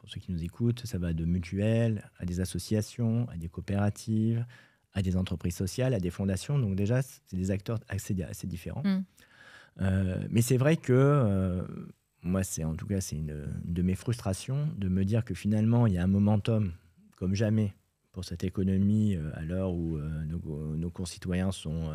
ceux qui nous écoutent, ça va de mutuelles à des associations, à des coopératives, à des entreprises sociales, à des fondations. Donc déjà, c'est des acteurs assez différents. Mais c'est vrai que moi, c'est une de mes frustrations de me dire que finalement, il y a un momentum comme jamais pour cette économie à l'heure où nos concitoyens sont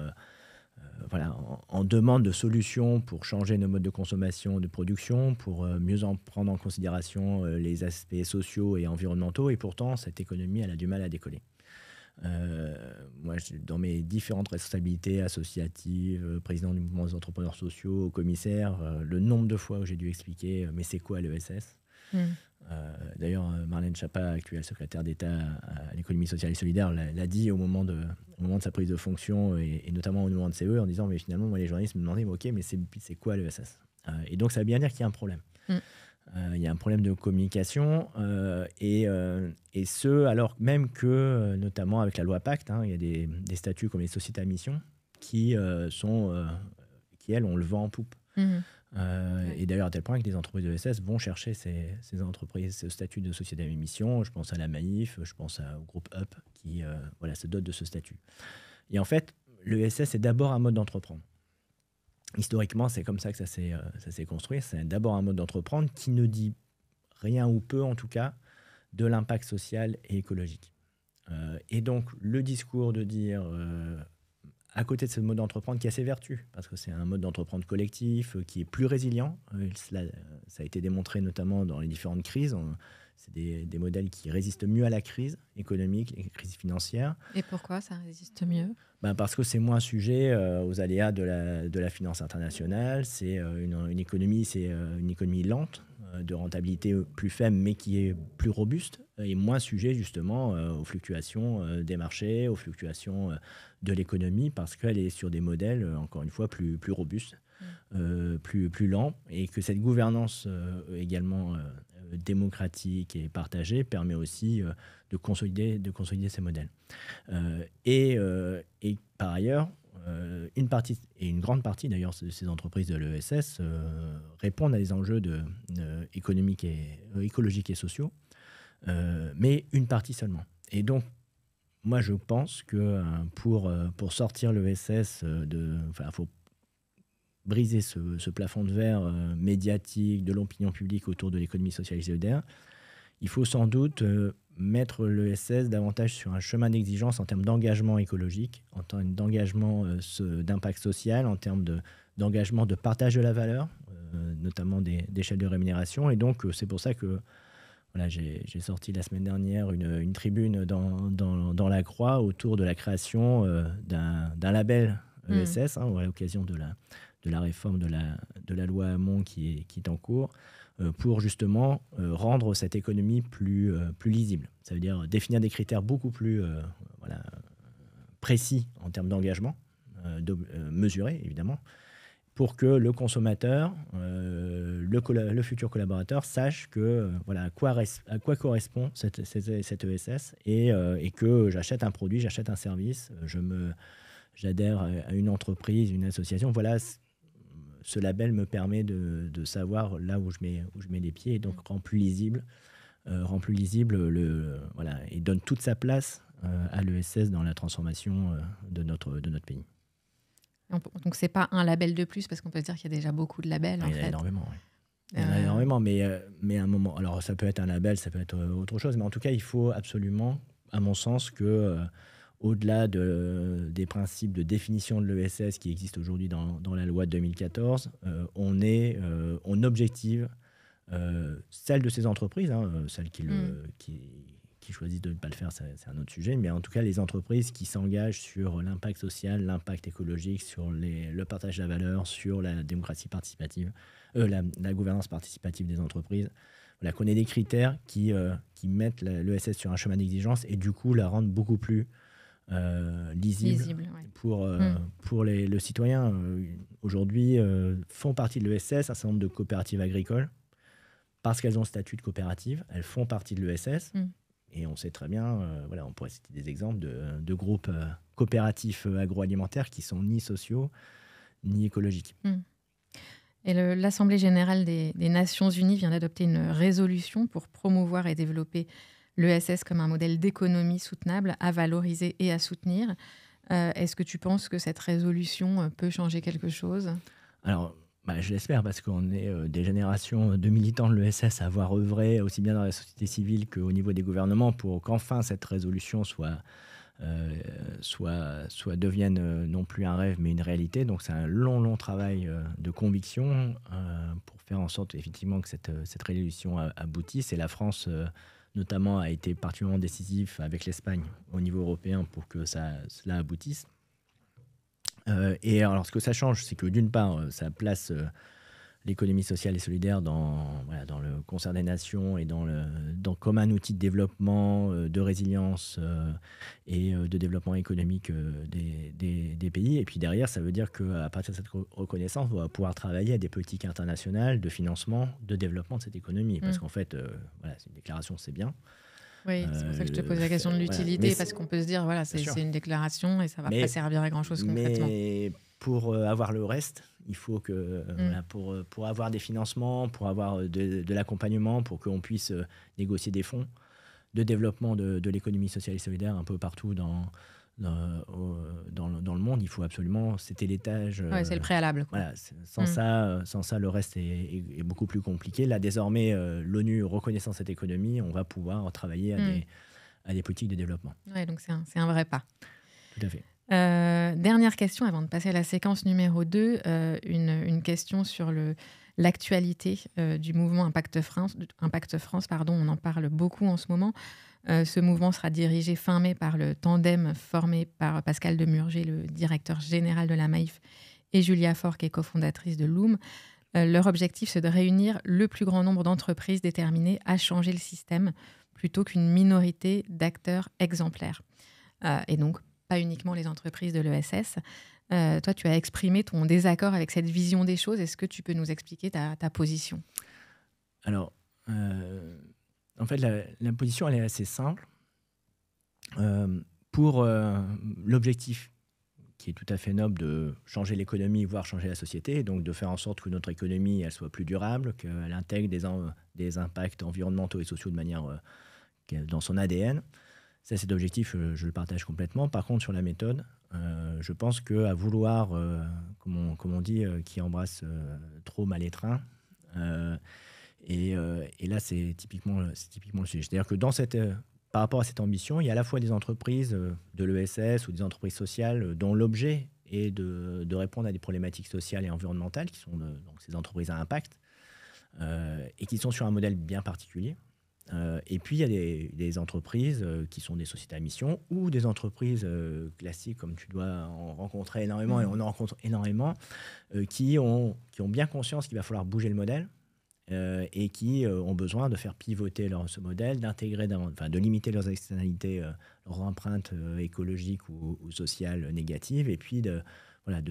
en demande de solutions pour changer nos modes de consommation, de production, pour mieux en prendre en considération les aspects sociaux et environnementaux. Et pourtant, cette économie, elle a du mal à décoller. Moi, dans mes différentes responsabilités associatives, président du mouvement des entrepreneurs sociaux, commissaire, le nombre de fois où j'ai dû expliquer mais c'est quoi l'ESS. D'ailleurs, Marlène Schiappa, actuelle secrétaire d'État à l'économie sociale et solidaire, l'a dit au moment de sa prise de fonction et notamment au moment de CE en disant mais finalement, moi, les journalistes me demandaient ok, mais c'est quoi l'ESS? Et donc, ça veut bien dire qu'il y a un problème. Il y a un problème de communication et ce, alors même que, notamment avec la loi Pacte, il y a des statuts comme les sociétés à mission qui, elles, ont le vent en poupe. Et d'ailleurs, à tel point que des entreprises de l'ESS vont chercher ces entreprises, ce statut de société à émission. Je pense à la Maïf, je pense au groupe UP qui se dote de ce statut. Et en fait, l'ESS est d'abord un mode d'entreprendre. Historiquement, c'est comme ça que ça s'est construit. C'est d'abord un mode d'entreprendre qui ne dit rien ou peu, en tout cas, de l'impact social et écologique. Et donc, le discours de dire, à côté de ce mode d'entreprendre qui a ses vertus, parce que c'est un mode d'entreprendre collectif qui est plus résilient, ça a été démontré notamment dans les différentes crises. C'est des modèles qui résistent mieux à la crise économique, les crises financières. Et pourquoi ça résiste mieux ? Parce que c'est moins sujet aux aléas de la finance internationale. C'est une économie lente, de rentabilité plus faible, mais qui est plus robuste et moins sujet justement aux fluctuations des marchés, aux fluctuations de l'économie, parce qu'elle est sur des modèles, encore une fois, plus robustes, plus lents, et que cette gouvernance également démocratique et partagée permet aussi de consolider ces modèles. Et par ailleurs, une grande partie d'ailleurs de ces entreprises de l'ESS répondent à des enjeux économiques et écologiques et sociaux, mais une partie seulement. Et donc, moi, je pense que pour sortir l'ESS, faut briser ce plafond de verre médiatique de l'opinion publique autour de l'économie sociale et solidaire. Il faut sans doute mettre l'ESS davantage sur un chemin d'exigence en termes d'engagement écologique, en termes d'engagement d'impact social, en termes d'engagement de partage de la valeur, notamment d'échelle de rémunération. Et donc, c'est pour ça que j'ai sorti la semaine dernière une tribune dans La Croix autour de la création d'un label ESS, à l'occasion de la réforme de la loi Hamon qui est en cours, pour justement rendre cette économie plus lisible. Ça veut dire définir des critères beaucoup plus précis en termes d'engagement, mesurés évidemment, pour que le consommateur, le futur collaborateur sache à quoi correspond cette ESS et que j'achète un produit, j'achète un service, j'adhère à une entreprise, une association. Ce label me permet de savoir là où je mets les pieds, et donc rend plus lisible et donne toute sa place à l'ESS dans la transformation de notre pays. Donc c'est pas un label de plus, parce qu'on peut se dire qu'il y a déjà beaucoup de labels. Il y en a énormément, oui. Il y en a énormément, mais à un moment, alors ça peut être un label, ça peut être autre chose, mais en tout cas, il faut absolument, à mon sens, que au-delà des principes de définition de l'ESS qui existent aujourd'hui dans la loi de 2014, on objective celle de ces entreprises, celles qui choisissent de ne pas le faire, c'est un autre sujet, mais en tout cas les entreprises qui s'engagent sur l'impact social, l'impact écologique, sur le partage de la valeur, sur la démocratie participative, la gouvernance participative des entreprises. Qu'on ait des critères qui mettent l'ESS sur un chemin d'exigence et du coup la rendent beaucoup plus lisible ouais. pour le citoyen. Aujourd'hui, font partie de l'ESS un certain nombre de coopératives agricoles parce qu'elles ont le statut de coopérative, elles font partie de l'ESS. Et on sait très bien, on pourrait citer des exemples de groupes coopératifs agroalimentaires qui sont ni sociaux ni écologiques. Et l'Assemblée générale des Nations Unies vient d'adopter une résolution pour promouvoir et développer l'ESS comme un modèle d'économie soutenable à valoriser et à soutenir. Est-ce que tu penses que cette résolution peut changer quelque chose ? Alors, je l'espère, parce qu'on est des générations de militants de l'ESS à avoir œuvré aussi bien dans la société civile qu'au niveau des gouvernements pour qu'enfin cette résolution soit devienne non plus un rêve mais une réalité. Donc c'est un long travail de conviction pour faire en sorte effectivement que cette résolution aboutisse. Et la France notamment a été particulièrement décisif avec l'Espagne au niveau européen pour que cela aboutisse. Et alors ce que ça change, c'est que d'une part, ça place l'économie sociale et solidaire dans le concert des nations et comme un outil de développement, de résilience et de développement économique des pays. Et puis derrière, ça veut dire qu'à partir de cette reconnaissance, on va pouvoir travailler à des politiques internationales de financement, de développement de cette économie. Parce qu'en fait, c'est une déclaration, c'est bien. Oui, c'est pour ça que je te pose la question de l'utilité, parce qu'on peut se dire, c'est une déclaration et ça ne va pas servir à grand-chose concrètement. Mais pour avoir le reste, il faut que, voilà, pour avoir des financements, pour avoir de l'accompagnement, pour qu'on puisse négocier des fonds de développement de l'économie sociale et solidaire un peu partout dans le monde, il faut absolument, c'était l'étage. C'est le préalable, quoi. Voilà, sans ça, le reste est beaucoup plus compliqué. Là, désormais, l'ONU reconnaissant cette économie, on va pouvoir travailler à des politiques de développement. Ouais, donc c'est un vrai pas. Tout à fait. Dernière question avant de passer à la séquence numéro 2, une question sur l'actualité du mouvement Impact France. On en parle beaucoup en ce moment. Ce mouvement sera dirigé fin mai par le tandem formé par Pascal Demurger, le directeur général de la Maïf, et Julia Faure, qui est cofondatrice de Loom. Leur objectif, c'est de réunir le plus grand nombre d'entreprises déterminées à changer le système plutôt qu'une minorité d'acteurs exemplaires. Et donc, pas uniquement les entreprises de l'ESS. Toi, tu as exprimé ton désaccord avec cette vision des choses. Est-ce que tu peux nous expliquer ta position ? Alors, en fait, la position, elle est assez simple. Pour l'objectif qui est tout à fait noble de changer l'économie, voire changer la société, donc de faire en sorte que notre économie elle soit plus durable, qu'elle intègre des impacts environnementaux et sociaux de manière dans son ADN. Ça, cet objectif, je le partage complètement. Par contre, sur la méthode, je pense qu'à vouloir, comme on dit, qui embrasse trop mal les trains, et là, c'est typiquement le sujet. C'est-à-dire que par rapport à cette ambition, il y a à la fois des entreprises de l'ESS ou des entreprises sociales dont l'objet est de répondre à des problématiques sociales et environnementales, qui sont donc ces entreprises à impact, et qui sont sur un modèle bien particulier. Et puis, il y a des entreprises qui sont des sociétés à mission ou des entreprises classiques, comme tu dois en rencontrer énormément, et on en rencontre énormément, qui ont bien conscience qu'il va falloir bouger le modèle et qui ont besoin de faire pivoter ce modèle, de limiter leurs externalités, leur empreinte écologique ou sociale négative, et puis de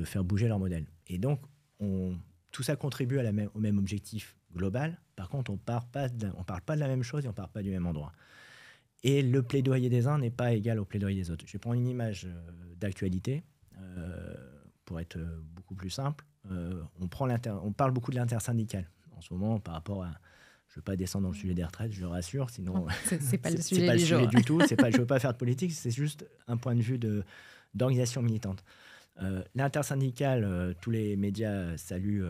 faire bouger leur modèle. Et donc, tout ça contribue au même objectif global. Par contre, on ne parle pas de la même chose et on ne part pas du même endroit. Et le plaidoyer des uns n'est pas égal au plaidoyer des autres. Je vais prendre une image d'actualité pour être beaucoup plus simple. On parle beaucoup de l'intersyndical en ce moment par rapport à... Je ne veux pas descendre dans le sujet des retraites, je le rassure, sinon... C'est pas le sujet c'est pas du le jour. sujet du tout. Je ne veux pas faire de politique, c'est juste un point de vue d'organisation militante. L'intersyndicale, tous les médias saluent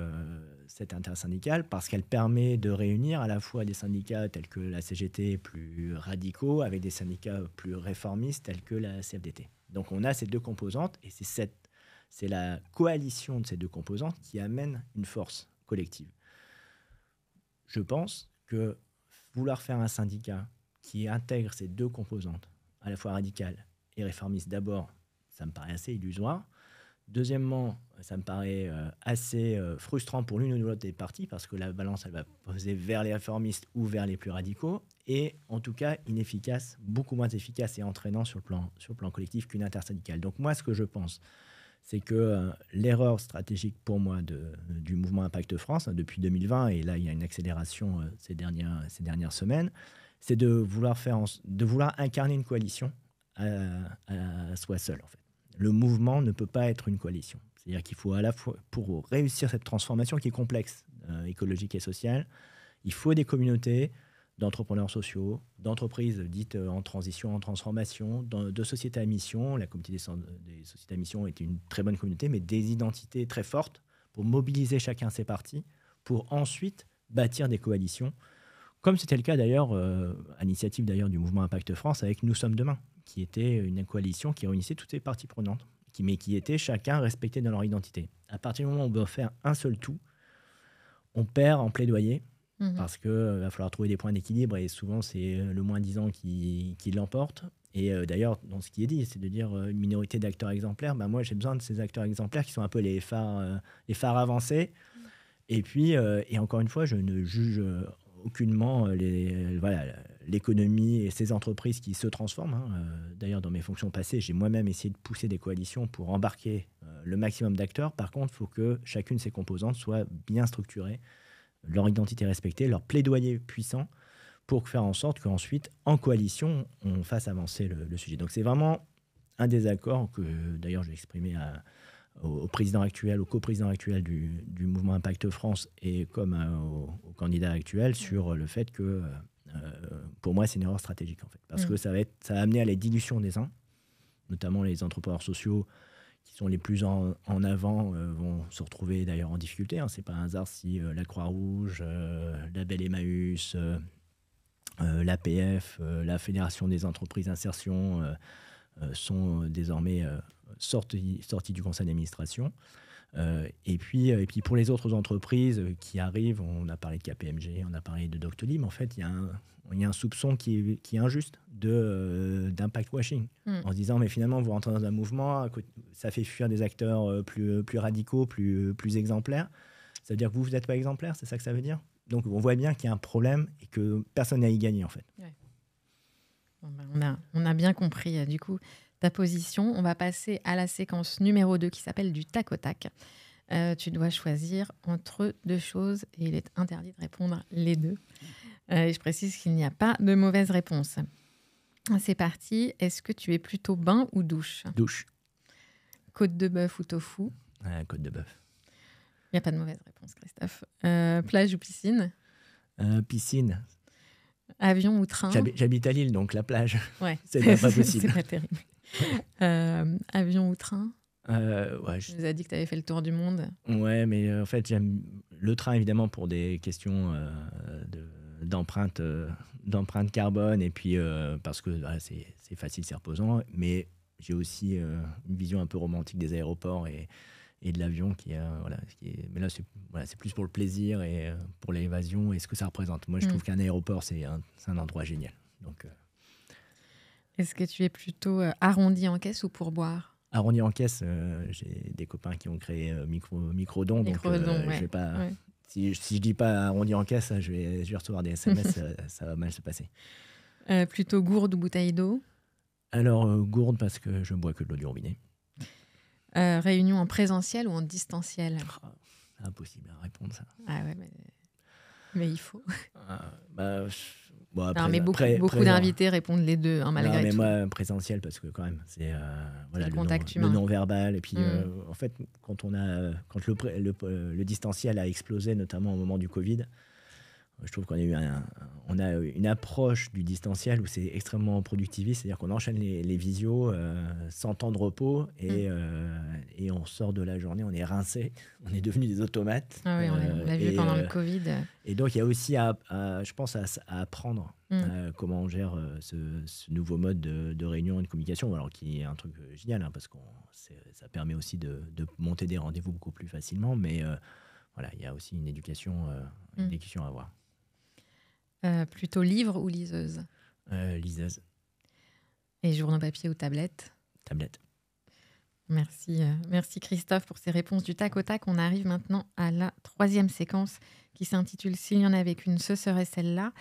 cette intersyndicale parce qu'elle permet de réunir à la fois des syndicats tels que la CGT plus radicaux avec des syndicats plus réformistes tels que la CFDT. Donc on a ces deux composantes et c'est la coalition de ces deux composantes qui amène une force collective. Je pense que vouloir faire un syndicat qui intègre ces deux composantes, à la fois radicales et réformistes, d'abord, ça me paraît assez illusoire. Deuxièmement, ça me paraît assez frustrant pour l'une ou l'autre des parties parce que la balance, elle va peser vers les réformistes ou vers les plus radicaux et en tout cas inefficace, beaucoup moins efficace et entraînant sur le plan collectif qu'une intersyndicale. Donc moi, ce que je pense, c'est que l'erreur stratégique pour moi du mouvement Impact France depuis 2020, et là il y a une accélération ces dernières semaines, c'est de vouloir incarner une coalition à soi seul en fait. Le mouvement ne peut pas être une coalition. C'est-à-dire qu'il faut à la fois, pour réussir cette transformation qui est complexe, écologique et sociale, il faut des communautés d'entrepreneurs sociaux, d'entreprises dites en transition, en transformation, de sociétés à mission. La communauté des sociétés à mission est une très bonne communauté, mais des identités très fortes pour mobiliser chacun ses parties, pour ensuite bâtir des coalitions, comme c'était le cas d'ailleurs, à l'initiative d'ailleurs du mouvement Impact France avec Nous sommes demain, qui était une coalition qui réunissait toutes les parties prenantes, mais qui était chacun respecté dans leur identité. À partir du moment où on doit faire un seul tout, on perd en plaidoyer, parce qu'il va falloir trouver des points d'équilibre, et souvent c'est le moins-disant qui l'emporte. Et d'ailleurs, dans ce qui est dit, c'est de dire une minorité d'acteurs exemplaires, moi j'ai besoin de ces acteurs exemplaires qui sont un peu les phares avancés. Et puis, et encore une fois, je ne juge aucunement l'économie et ces entreprises qui se transforment. D'ailleurs, dans mes fonctions passées, j'ai moi-même essayé de pousser des coalitions pour embarquer le maximum d'acteurs. Par contre, il faut que chacune de ces composantes soit bien structurée, leur identité respectée, leur plaidoyer puissant, pour faire en sorte qu'ensuite, en coalition, on fasse avancer le sujet. Donc c'est vraiment un désaccord que, d'ailleurs, je vais exprimer au président actuel, au coprésident actuel du mouvement Impact France et comme au candidat actuel sur le fait que, pour moi, c'est une erreur stratégique, en fait. Parce que ça va amener à la dilution des uns, notamment les entrepreneurs sociaux qui sont les plus en avant vont se retrouver d'ailleurs en difficulté. Ce n'est pas un hasard si la Croix-Rouge, la Belle Emmaüs, l'APF, la Fédération des entreprises d'insertion sont désormais sortis du conseil d'administration. Et puis pour les autres entreprises qui arrivent, on a parlé de KPMG, on a parlé de Doctolib, en fait, il y a un soupçon qui est injuste d'impact washing, en se disant, mais finalement, vous rentrez dans un mouvement, ça fait fuir des acteurs plus radicaux, plus exemplaires. Ça veut dire que vous n'êtes pas exemplaire, c'est ça que ça veut dire? Donc, on voit bien qu'il y a un problème et que personne n'a y gagné, en fait. Ouais. Bon, ben, on a bien compris, du coup, ta position. On va passer à la séquence numéro 2 qui s'appelle du tac au tac. Tu dois choisir entre deux choses et il est interdit de répondre les deux. Et je précise qu'il n'y a pas de mauvaise réponse. C'est parti. Est-ce que tu es plutôt bain ou douche? Douche. Côte de bœuf ou tofu? Côte de bœuf. Il n'y a pas de mauvaise réponse, Christophe. Plage ou piscine? Piscine. Avion ou train? J'habite à Lille, donc la plage. Ouais. C'est pas possible. C'est pas terrible. Avion ou train? Tu nous as dit que tu avais fait le tour du monde. Ouais, mais en fait, j'aime le train, évidemment, pour des questions d'empreinte carbone, et puis parce que c'est facile, c'est reposant. Mais j'ai aussi une vision un peu romantique des aéroports et de l'avion mais là c'est plus pour le plaisir et pour l'évasion et ce que ça représente. Moi je trouve qu'un aéroport c'est un endroit génial. Donc est-ce que tu es plutôt arrondi en caisse ou pourboire? Arrondi en caisse, j'ai des copains qui ont créé Microdon, donc je vais pas si je dis pas arrondi en caisse, je vais recevoir des SMS. ça va mal se passer. Plutôt gourde ou bouteille d'eau? Alors gourde, parce que je bois que de l'eau du robinet. Réunion en présentiel ou en distanciel? Impossible à répondre, ça. Ah ouais, mais il faut. Après, mais beaucoup d'invités répondent les deux, malgré tout. Mais moi, présentiel, parce que quand même, c'est le contact humain. Le non-verbal. Et puis, en fait, quand le distanciel a explosé, notamment au moment du Covid, je trouve qu'on a une approche du distanciel où c'est extrêmement productiviste, c'est-à-dire qu'on enchaîne les visios sans temps de repos et on sort de la journée, on est rincé, on est devenus des automates. Ah oui, on l'a vu pendant le Covid. Et donc il y a aussi, je pense, à apprendre comment on gère ce nouveau mode de réunion et de communication, alors qui est un truc génial, parce que ça permet aussi de monter des rendez-vous beaucoup plus facilement, mais voilà, il y a aussi une éducation à avoir. Plutôt livre ou liseuse? Liseuse. Et journaux papier ou tablette? Tablette. Merci Christophe pour ces réponses du tac au tac. On arrive maintenant à la troisième séquence qui s'intitule « S'il y en avait qu'une, ce serait celle-là ».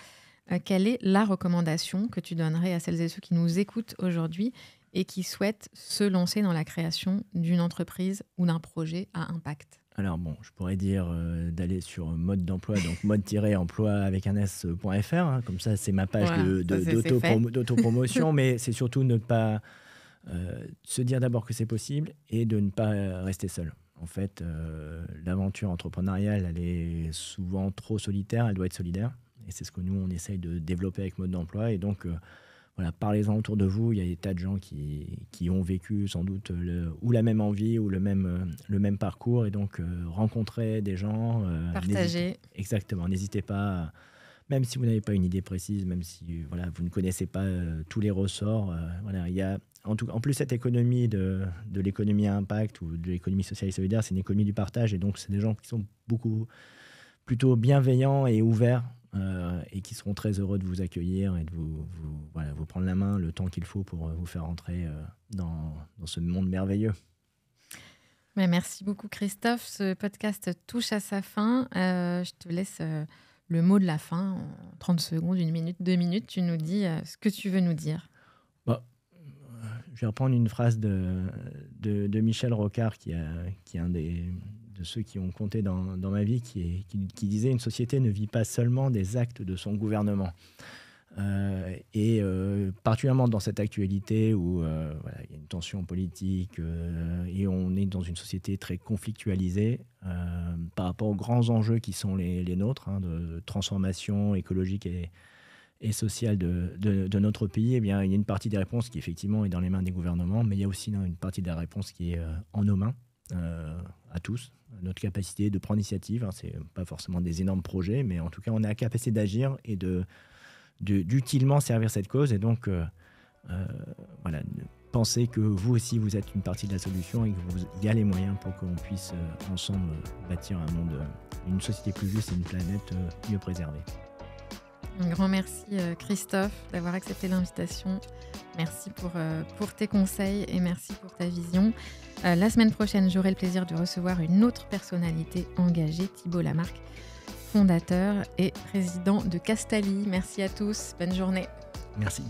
Quelle est la recommandation que tu donnerais à celles et ceux qui nous écoutent aujourd'hui et qui souhaitent se lancer dans la création d'une entreprise ou d'un projet à impact? Alors je pourrais dire d'aller sur mode d'emploi, donc mode-emploi avec un s.fr, comme ça c'est ma page d'autopromotion, mais c'est surtout ne pas se dire d'abord que c'est possible et de ne pas rester seul. En fait, l'aventure entrepreneuriale, elle est souvent trop solitaire, elle doit être solidaire, et c'est ce que nous on essaye de développer avec mode d'emploi, et donc voilà, parlez-en autour de vous. Il y a des tas de gens qui ont vécu sans doute ou la même envie ou le même parcours. Et donc, rencontrez des gens. Partagez. Exactement. N'hésitez pas, même si vous n'avez pas une idée précise, même si vous ne connaissez pas tous les ressorts. Il y a, en plus, cette économie de l'économie à impact ou de l'économie sociale et solidaire, c'est une économie du partage. Et donc, c'est des gens qui sont plutôt bienveillants et ouverts. Et qui seront très heureux de vous accueillir et de vous prendre la main le temps qu'il faut pour vous faire entrer dans ce monde merveilleux. Merci beaucoup Christophe. Ce podcast touche à sa fin. Je te laisse le mot de la fin, en 30 secondes, 1 minute, 2 minutes. Tu nous dis ce que tu veux nous dire. Je vais reprendre une phrase de Michel Rocard, qui est un de ceux qui ont compté dans ma vie, qui disait « Une société ne vit pas seulement des actes de son gouvernement ». Particulièrement dans cette actualité où voilà, il y a une tension politique et on est dans une société très conflictualisée par rapport aux grands enjeux qui sont les nôtres, hein, de transformation écologique et sociale de notre pays. Eh bien, il y a une partie des réponses qui effectivement est dans les mains des gouvernements, mais il y a aussi une partie des réponses qui est en nos mains, à tous. Notre capacité de prendre l'initiative, hein, c'est pas forcément des énormes projets, mais en tout cas, on a la capacité d'agir et d'utilement servir cette cause. Et donc, voilà, pensez que vous aussi, vous êtes une partie de la solution et qu'il y a les moyens pour qu'on puisse ensemble bâtir un monde, une société plus juste et une planète mieux préservée. Un grand merci Christophe d'avoir accepté l'invitation. Merci pour tes conseils et merci pour ta vision. La semaine prochaine, j'aurai le plaisir de recevoir une autre personnalité engagée, Thibault Lamarque, fondateur et président de Castali. Merci à tous, bonne journée. Merci.